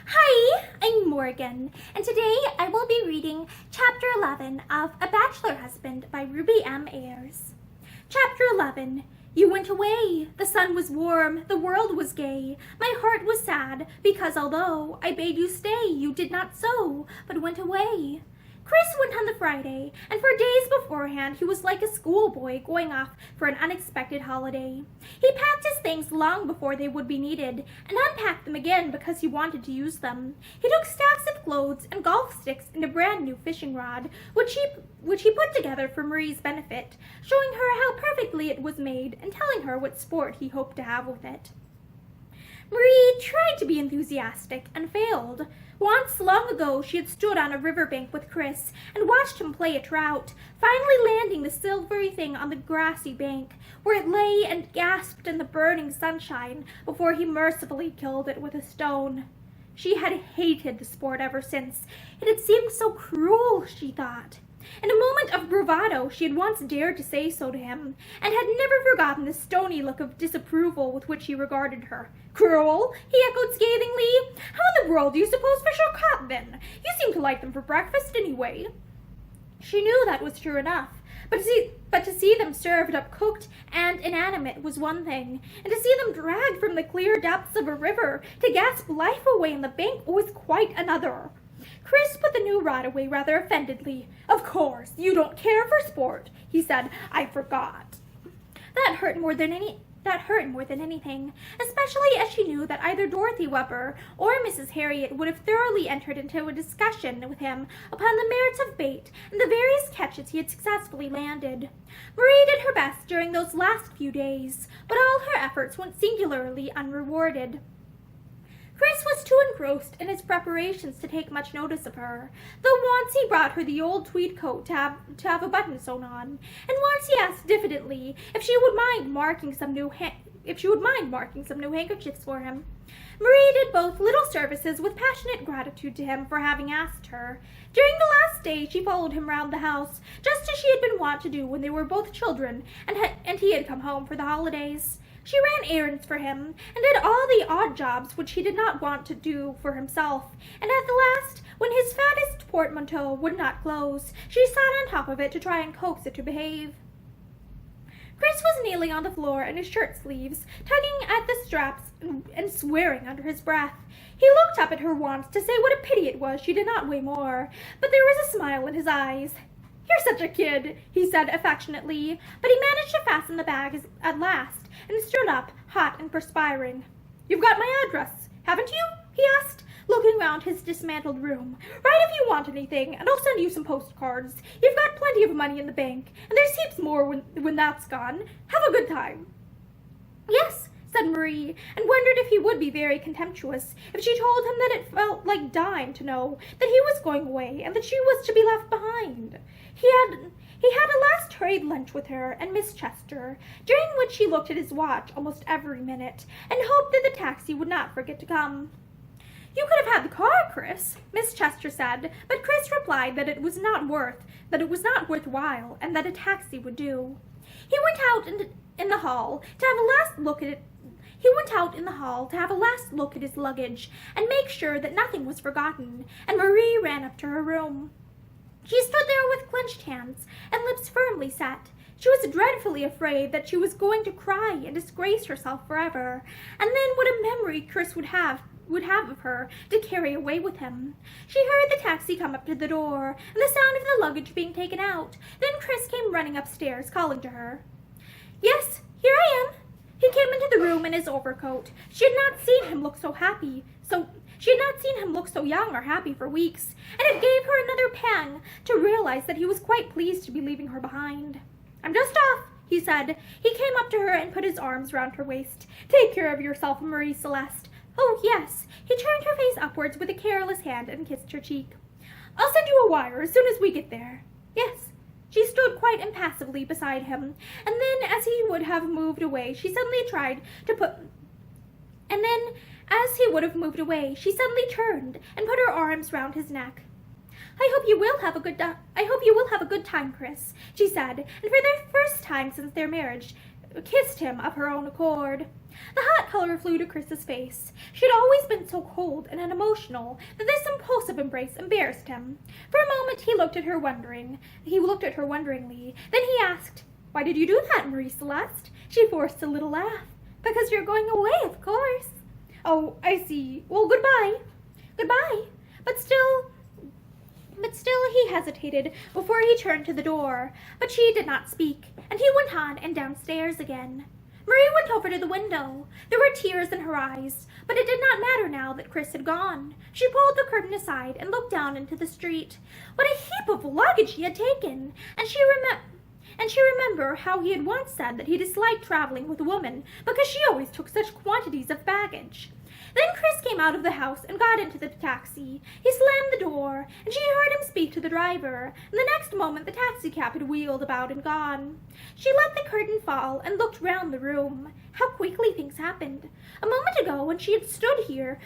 Hi, I'm Morgan, and today I will be reading Chapter 11 of A Bachelor Husband by Ruby M. Ayres. Chapter 11. You went away. The sun was warm, the world was gay. My heart was sad, because although I bade you stay, you did not so, but went away. Chris went on the Friday, and for days beforehand he was like a schoolboy going off for an unexpected holiday. He packed his things long before they would be needed, and unpacked them again because he wanted to use them. He took stacks of clothes and golf sticks and a brand new fishing rod, which he put together for Marie's benefit, showing her how perfectly it was made and telling her what sport he hoped to have with it. Marie tried to be enthusiastic and failed. Once, long ago, she had stood on a riverbank with Chris and watched him play a trout, finally landing the silvery thing on the grassy bank, where it lay and gasped in the burning sunshine before he mercifully killed it with a stone. She had hated the sport ever since. It had seemed so cruel, she thought. In a moment of bravado, she had once dared to say so to him, and had never forgotten the stony look of disapproval with which he regarded her. Cruel? He echoed scathingly. How in the world do you suppose fish are caught, then? You seem to like them for breakfast, anyway. She knew that was true enough, but to see them served up cooked and inanimate was one thing, and to see them dragged from the clear depths of a river to gasp life away on the bank was quite another. Chris put the new rod away rather offendedly. Of course, you don't care for sport, he said. I forgot. That hurt more than anything, especially as she knew that either Dorothy Webber or Mrs. Harriet would have thoroughly entered into a discussion with him upon the merits of bait and the various catches he had successfully landed. Marie did her best during those last few days, but all her efforts went singularly unrewarded. Chris was too engrossed in his preparations to take much notice of her, though once he brought her the old tweed coat to have a button sewn on, and once he asked diffidently if she would mind marking some new handkerchiefs for him. Marie did both little services with passionate gratitude to him for having asked her. During the last day she followed him round the house, just as she had been wont to do when they were both children and he had come home for the holidays. She ran errands for him, and did all the odd jobs which he did not want to do for himself, and at the last, when his fattest portmanteau would not close, she sat on top of it to try and coax it to behave. Chris was kneeling on the floor in his shirt sleeves, tugging at the straps and swearing under his breath. He looked up at her once to say what a pity it was she did not weigh more, but there was a smile in his eyes. You're such a kid, he said affectionately, but he managed to fasten the bag at last, and stood up, hot and perspiring. You've got my address, haven't you? He asked, looking round his dismantled room. Write if you want anything, and I'll send you some postcards. You've got plenty of money in the bank, and there's heaps more when that's gone. Have a good time. Yes, said Marie, and wondered if he would be very contemptuous if she told him that it felt like dying to know that he was going away and that she was to be left behind. He had a last hurried lunch with her and Miss Chester, during which he looked at his watch almost every minute, and hoped that the taxi would not forget to come. You could have had the car, Chris, Miss Chester said, but Chris replied that it was not worthwhile, and that a taxi would do. He went out in the hall to have a last look at his luggage and make sure that nothing was forgotten, and Marie ran up to her room. She stood there with clenched hands and lips firmly set. She was dreadfully afraid that she was going to cry and disgrace herself forever, and then what a memory Chris would have of her to carry away with him. She heard the taxi come up to the door, and the sound of the luggage being taken out. Then Chris came running upstairs, calling to her. Yes, here I am. He came into the room in his overcoat. She had not seen him look so young or happy for weeks, and it gave her another pang to realize that he was quite pleased to be leaving her behind. I'm just off, he said. He came up to her and put his arms round her waist. Take care of yourself, Marie Celeste. Oh, yes. He turned her face upwards with a careless hand and kissed her cheek. I'll send you a wire as soon as we get there. Yes. She stood quite impassively beside him, and then as he would have moved away, she suddenly turned and put her arms round his neck. I hope you will have a good time, Chris, she said, and for the first time since their marriage, kissed him of her own accord. The hot color flew to Chris's face. She had always been so cold and unemotional that this impulsive embrace embarrassed him. For a moment he looked at her wondering. He looked at her wonderingly. Then he asked, "Why did you do that, Marie Celeste?" She forced a little laugh. "Because you're going away, of course." "Oh, I see. Well, goodbye." "Goodbye." But still he hesitated before he turned to the door. But she did not speak, and he went on and downstairs again. Marie went over to the window. There were tears in her eyes, but it did not matter now that Chris had gone. She pulled the curtain aside and looked down into the street. What a heap of luggage he had taken! And she remembered how he had once said that he disliked traveling with a woman because she always took such quantities of baggage. Then Chris came out of the house and got into the taxi. He slammed the door, and she heard him speak to the driver, and the next moment the taxicab had wheeled about and gone. She let the curtain fall and looked round the room. How quickly things happened. A moment ago when she had stood here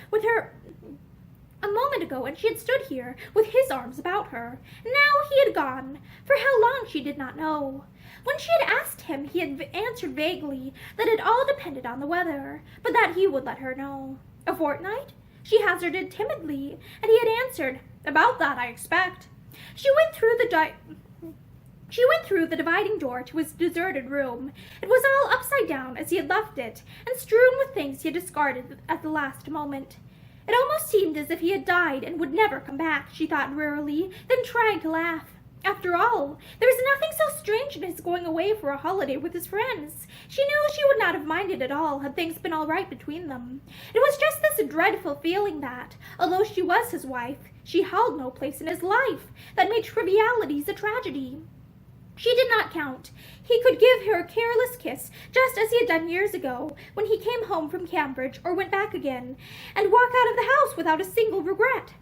with his arms about her. Now he had gone. For how long she did not know. When she had asked him, he had answered vaguely that it all depended on the weather, but that he would let her know. A fortnight? She hazarded timidly, and he had answered, "About that, I expect." She went through the dividing door to his deserted room. It was all upside down as he had left it, and strewn with things he had discarded at the last moment. It almost seemed as if he had died and would never come back, she thought wearily, then tried to laugh. After all, there was nothing so strange in his going away for a holiday with his friends. She knew she would not have minded at all had things been all right between them. It was just this dreadful feeling that, although she was his wife, she held no place in his life, that made trivialities a tragedy. She did not count. He could give her a careless kiss, just as he had done years ago, when he came home from Cambridge or went back again, and walk out of the house without a single regret.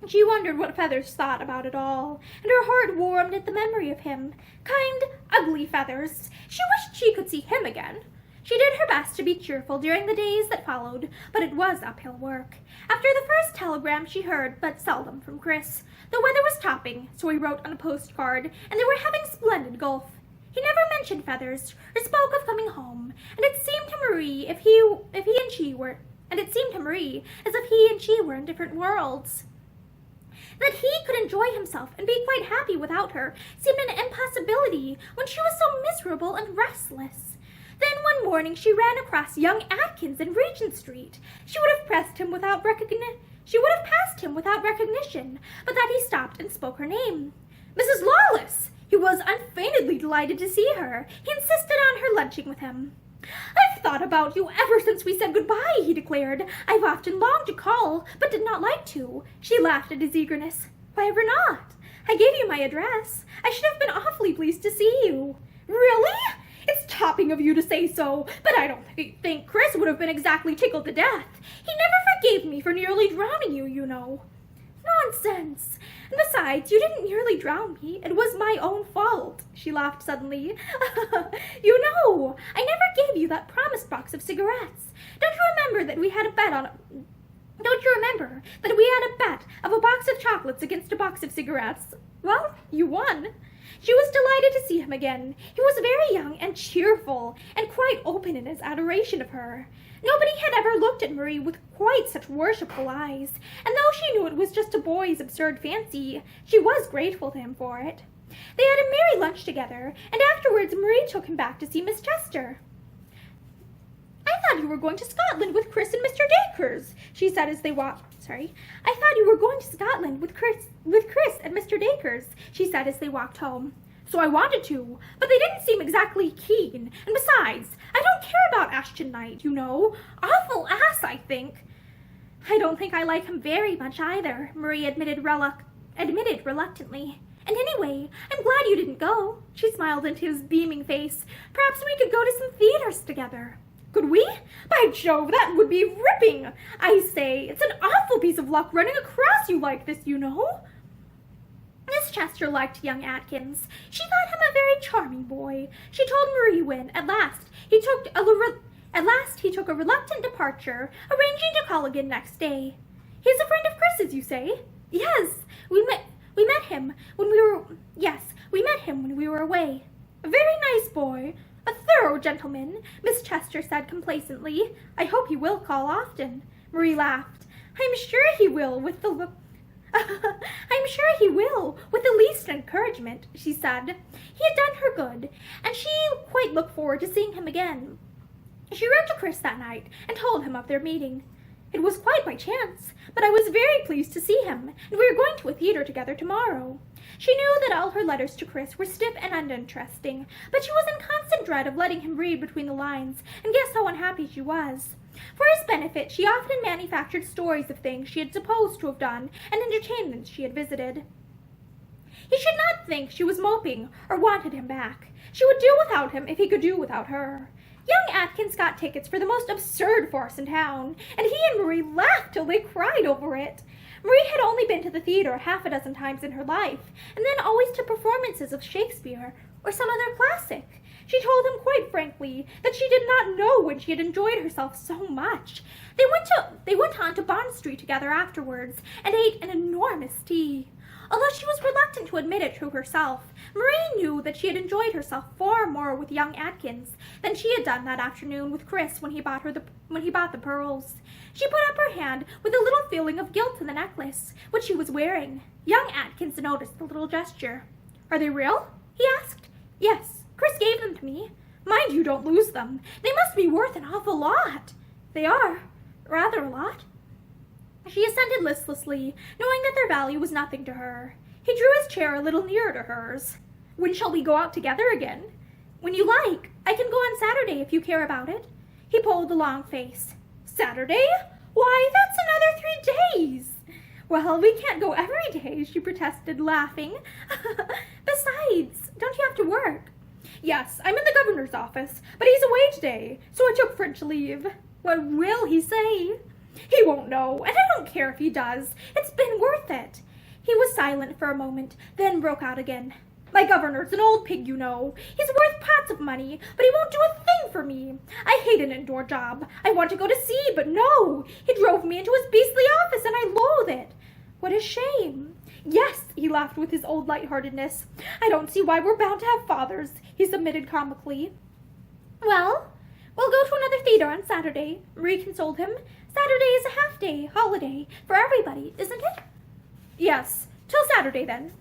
She wondered what Feathers thought about it all, and her heart warmed at the memory of him. Kind, ugly Feathers. She wished she could see him again. She did her best to be cheerful during the days that followed, but it was uphill work. After the first telegram she heard but seldom from Chris. The weather was topping, so he wrote on a postcard, and they were having splendid golf. He never mentioned Feathers, or spoke of coming home, and it seemed to Marie as if he and she were in different worlds. That he could enjoy himself and be quite happy without her seemed an impossibility when she was so miserable and restless. Then one morning she ran across young Atkins in Regent Street. She would have passed him without recognition, but that he stopped and spoke her name. "Mrs. Lawless!" He was unfeignedly delighted to see her. He insisted on her lunching with him. "I've thought about you ever since we said goodbye," he declared. "I've often longed to call, but did not like to." She laughed at his eagerness. "Why ever not? I gave you my address. I should have been awfully pleased to see you." "Really? It's topping of you to say so, but I don't think Chris would have been exactly tickled to death. He never forgave me for nearly drowning you, you know." "Nonsense! And besides, you didn't nearly drown me. It was my own fault." She laughed suddenly. "You know, I never gave you that promised box of cigarettes. Don't you remember that we had a bet of a box of chocolates against a box of cigarettes? Well, you won." She was delighted to see him again. He was very young and cheerful, and quite open in his adoration of her. Nobody had ever looked at Marie with quite such worshipful eyes, and though she knew it was just a boy's absurd fancy, she was grateful to him for it. They had a merry lunch together, and afterwards Marie took him back to see Miss Chester. "I thought you were going to Scotland with Chris and Mr. Dacres," she said as they walked. "I thought you were going to Scotland with Chris and Mr. Dacres," she said as they walked home. "So I wanted to, but they didn't seem exactly keen. And besides, I don't care about Ashton Knight, you know. Awful ass, I think." "I don't think I like him very much either," Marie admitted reluctantly. "And anyway, I'm glad you didn't go." She smiled into his beaming face. "Perhaps we could go to some theaters together." "Could we? By Jove, that would be ripping! I say, it's an awful piece of luck running across you like this, you know." Miss Chester liked young Atkins. She thought him a very charming boy. She told Marie when, at last, he took a reluctant departure, arranging to call again next day. "He's a friend of Chris's, you say?" "Yes, we met him when we were away." "A very nice boy." "A thorough gentleman," Miss Chester said complacently. "I hope he will call often." Marie laughed. I'm sure he will with the least encouragement," she said. He had done her good, and she quite looked forward to seeing him again. She wrote to Chris that night and told him of their meeting. "It was quite by chance, but I was very pleased to see him, and we are going to a theater together tomorrow." She knew that all her letters to Chris were stiff and uninteresting, but she was in constant dread of letting him read between the lines and guess how unhappy she was. For his benefit, she often manufactured stories of things she had supposed to have done and entertainments she had visited. He should not think she was moping or wanted him back. She would do without him if he could do without her. Young Atkins got tickets for the most absurd farce in town, and he and Marie laughed till they cried over it. Marie had only been to the theater half a dozen times in her life, and then always to performances of Shakespeare or some other classic. She told him quite frankly that she did not know when she had enjoyed herself so much. They went on to Bond Street together afterwards and ate an enormous tea. Although she was reluctant to admit it to herself, Marie knew that she had enjoyed herself far more with young Atkins than she had done that afternoon with Chris when he bought the pearls. She put up her hand with a little feeling of guilt in the necklace, which she was wearing. Young Atkins noticed the little gesture. "Are they real?" he asked. "Yes. Chris gave them to me. Mind you don't lose them. They must be worth an awful lot." "They are. Rather a lot." She assented listlessly, knowing that their value was nothing to her. He drew his chair a little nearer to hers. "When shall we go out together again?" "When you like. I can go on Saturday if you care about it." He pulled a long face. "Saturday? Why, that's another 3 days." "Well, we can't go every day," she protested, laughing. "Besides, don't you have to work?" "Yes, I'm in the governor's office, but he's away today, so I took French leave." "What will he say?" "He won't know, and I don't care if he does. It's been worth it." He was silent for a moment, then broke out again. "My governor's an old pig, you know. He's worth pots of money, but he won't do a thing for me. I hate an indoor job. I want to go to sea, but no. He drove me into his beastly office, and I loathe it." "What a shame." "Yes," he laughed with his old lightheartedness. "I don't see why we're bound to have fathers," he submitted comically. "Well, we'll go to another theater on Saturday," Marie consoled him. "Saturday is a half-day holiday for everybody, isn't it?" "Yes, till Saturday, then."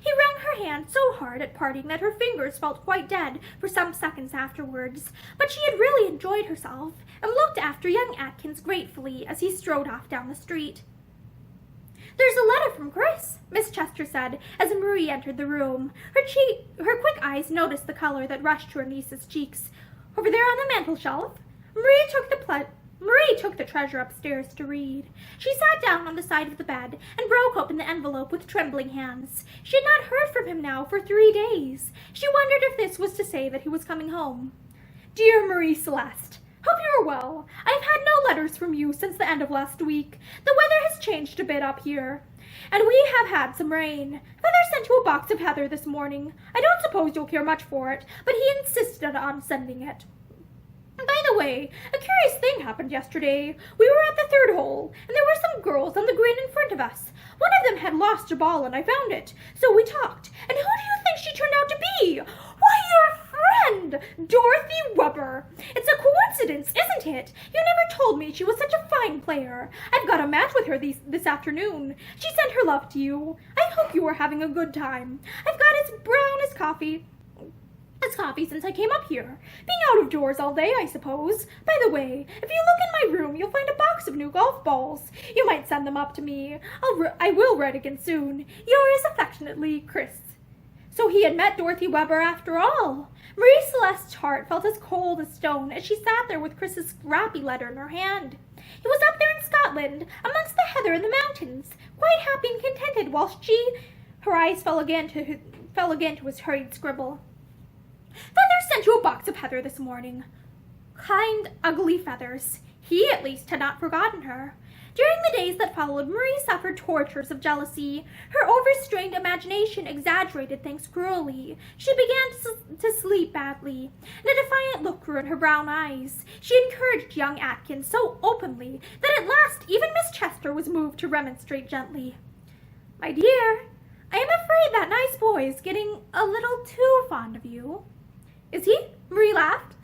He wrung her hand so hard at parting that her fingers felt quite dead for some seconds afterwards, but she had really enjoyed herself, and looked after young Atkins gratefully as he strode off down the street. "There's a letter from Chris," Miss Chester said as Marie entered the room. Her quick eyes noticed the color that rushed to her niece's cheeks. "Over there on the mantel-shelf." Marie took the treasure upstairs to read. She sat down on the side of the bed and broke open the envelope with trembling hands. She had not heard from him now for 3 days. She wondered if this was to say that he was coming home. "Dear Marie Celeste, hope you are well. I have had no letters from you since the end of last week. The weather has changed a bit up here, and we have had some rain. Father sent you a box of heather this morning. I don't suppose you'll care much for it, but he insisted on sending it. By the way, a curious thing happened yesterday. We were at the 3rd hole, and there were some girls on the green in front of us. One of them had lost a ball, and I found it. So we talked. And who do you think she turned out to be? Why, your friend, Dorothy Webber. It's a coincidence, isn't it? You never told me she was such a fine player. I've got a match with her this afternoon. She sent her love to you. I hope you are having a good time. I've got as brown as coffee since I came up here. Being out of doors all day, I suppose. By the way, if you look in my room, you'll find a box of new golf balls. You might send them up to me. I will write again soon. Yours affectionately, Chris. So he had met Dorothy Webber after all. Marie Celeste's heart felt as cold as stone as she sat there with Chris's scrappy letter in her hand. He was up there in Scotland, amongst the heather in the mountains, quite happy and contented, whilst her eyes fell again to his hurried scribble. Feather sent you a box of heather this morning. Kind, ugly Feathers. He, at least, had not forgotten her. During the days that followed, Marie suffered tortures of jealousy. Her overstrained imagination exaggerated things cruelly. She began to sleep badly, and a defiant look grew in her brown eyes. She encouraged young Atkins so openly that at last even Miss Chester was moved to remonstrate gently. "My dear, I am afraid that nice boy is getting a little too fond of you." Is he? Marie laughed.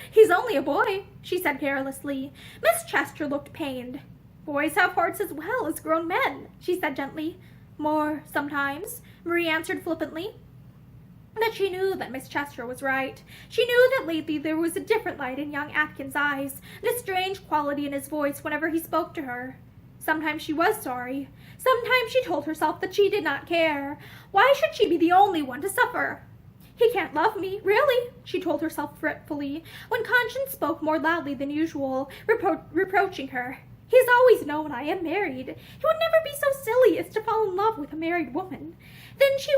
He's only a boy, she said carelessly. Miss Chester looked pained. Boys have hearts as well as grown men, she said gently. More, sometimes, Marie answered flippantly. But she knew that Miss Chester was right. She knew that lately there was a different light in young Atkins' eyes, and a strange quality in his voice whenever he spoke to her. Sometimes she was sorry. Sometimes she told herself that she did not care. Why should she be the only one to suffer? He can't love me, really, she told herself fretfully, when conscience spoke more loudly than usual, reproaching her. He's always known I am married. He would never be so silly as to fall in love with a married woman. Then she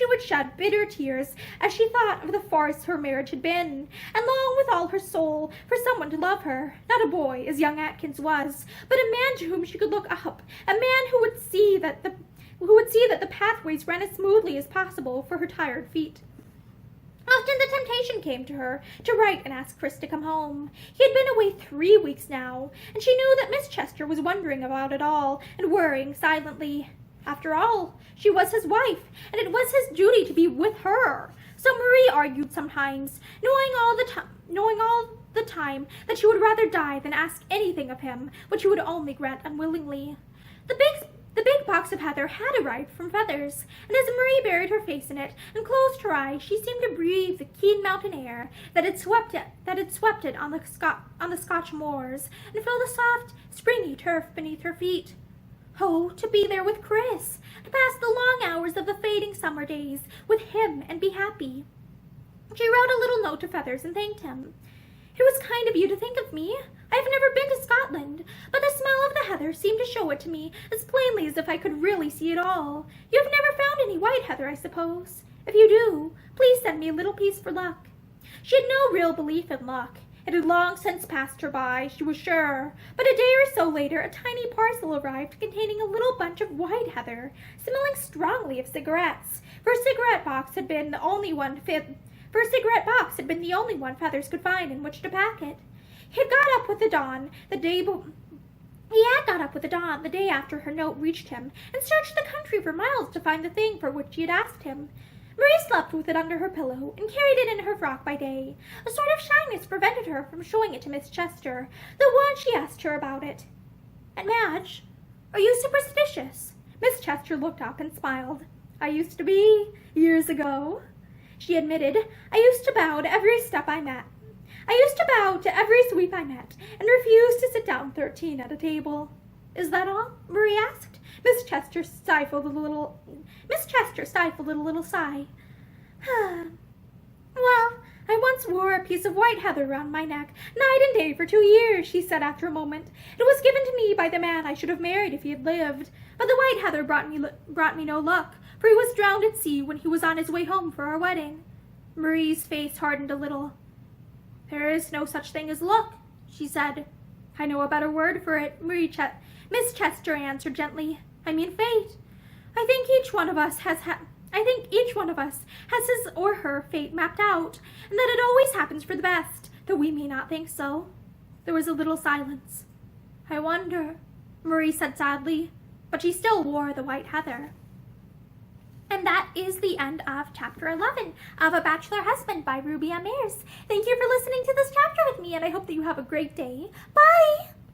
would shed bitter tears as she thought of the farce her marriage had been, and long with all her soul for someone to love her, not a boy, as young Atkins was, but a man to whom she could look up, a man who would see that the pathways ran as smoothly as possible for her tired feet. Often the temptation came to her to write and ask Chris to come home. He had been away 3 weeks now, and she knew that Miss Chester was wondering about it all and worrying silently. After all, she was his wife, and it was his duty to be with her. So Marie argued sometimes, knowing all the time that she would rather die than ask anything of him, which he would only grant unwillingly. The big box of heather had arrived from Feathers, and as Marie buried her face in it and closed her eyes, she seemed to breathe the keen mountain air that had swept it on the Scotch moors, and feel the soft, springy turf beneath her feet. Oh, to be there with Chris, to pass the long hours of the fading summer days with him and be happy. She wrote a little note to Feathers and thanked him. It was kind of you to think of me. I have never been to Scotland, but the smell of the heather seemed to show it to me as plainly as if I could really see it all. You have never found any white heather, I suppose. If you do, please send me a little piece for luck. She had no real belief in luck. It had long since passed her by, she was sure, but a day or so later a tiny parcel arrived containing a little bunch of white heather, smelling strongly of cigarettes, for a cigarette box had been the only one Feathers could find in which to pack it. He had got up with the dawn the day after her note reached him, and searched the country for miles to find the thing for which she had asked him. Marie slept with it under her pillow, and carried it in her frock by day. A sort of shyness prevented her from showing it to Miss Chester, though once she asked her about it. "And Madge, are you superstitious?" Miss Chester looked up and smiled. "I used to be, years ago," she admitted. "I used to bow to every sweep I met, and refused to sit down 13 at a table." "Is that all?" Marie asked. Miss Chester stifled a little sigh. "Well, I once wore a piece of white heather round my neck, night and day for 2 years," she said after a moment. "It was given to me by the man I should have married if he had lived. But the white heather brought me no luck, for he was drowned at sea when he was on his way home for our wedding." Marie's face hardened a little. "There is no such thing as luck," she said. "I know a better word for it," Miss Chester answered gently. "I mean fate. I think each one of us has his or her fate mapped out, and that it always happens for the best, though we may not think so." There was a little silence. "I wonder," Marie said sadly, but she still wore the white heather. And that is the end of Chapter 11 of A Bachelor Husband by Ruby M. Ayres. Thank you for listening to this chapter with me, and I hope that you have a great day. Bye!